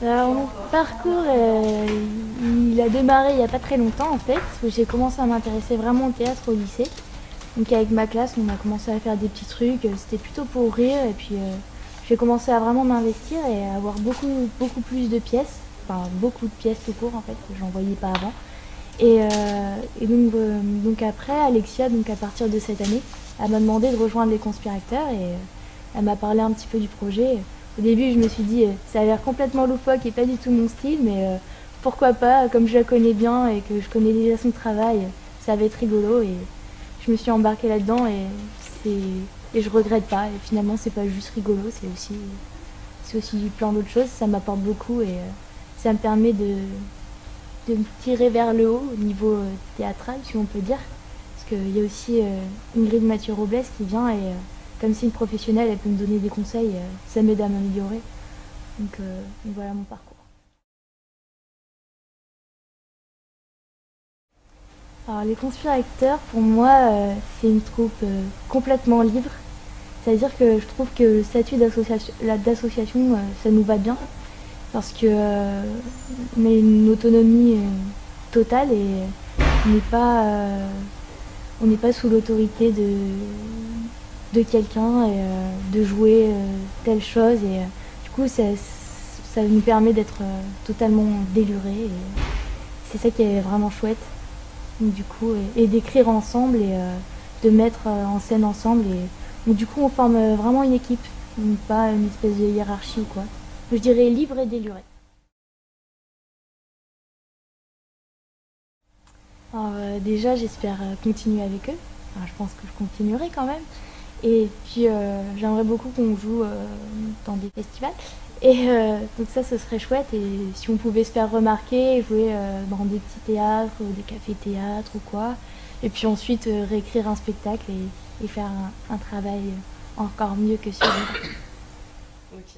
Alors, mon parcours, il a démarré il n'y a pas très longtemps en fait, parce que j'ai commencé à m'intéresser vraiment au théâtre au lycée. Donc avec ma classe, on a commencé à faire des petits trucs, c'était plutôt pour rire, et puis j'ai commencé à vraiment m'investir et à avoir beaucoup plus de pièces, enfin beaucoup de pièces tout court en fait, que j'en voyais pas avant. Donc après, Alexia, donc à partir de cette année, elle m'a demandé de rejoindre les conspirateurs et elle m'a parlé un petit peu du projet. Au début, je me suis dit, ça a l'air complètement loufoque et pas du tout mon style, mais pourquoi pas, comme je la connais bien et que je connais déjà son travail, ça va être rigolo et je me suis embarquée là-dedans et je regrette pas. Et finalement, c'est pas juste rigolo, c'est aussi plein d'autres choses. Ça m'apporte beaucoup et ça me permet de me tirer vers le haut au niveau théâtral, si on peut dire. Parce qu'il y a aussi Ingrid Mathieu-Robles qui vient et comme c'est une professionnelle, elle peut me donner des conseils, ça m'aide à m'améliorer. Donc voilà mon parcours. Alors les conspirateurs, pour moi, c'est une troupe complètement libre. C'est-à-dire que je trouve que le statut d'association, ça nous va bien. Parce que on a une autonomie totale et on n'est pas, on n'est pas sous l'autorité de quelqu'un et de jouer telle chose. Et du coup, ça nous permet d'être totalement délurés. Et c'est ça qui est vraiment chouette. Donc, du coup, et d'écrire ensemble et de mettre en scène ensemble. Donc, du coup, on forme vraiment une équipe, pas une espèce de hiérarchie ou quoi. Je dirais libre et déluré. Alors, déjà, j'espère continuer avec eux. Enfin, je pense que je continuerai quand même. Et puis, j'aimerais beaucoup qu'on joue dans des festivals. Et donc ça, ce serait chouette. Et si on pouvait se faire remarquer, jouer dans des petits théâtres, des cafés-théâtres ou quoi. Et puis ensuite, réécrire un spectacle et faire un travail encore mieux que celui-là. Ok.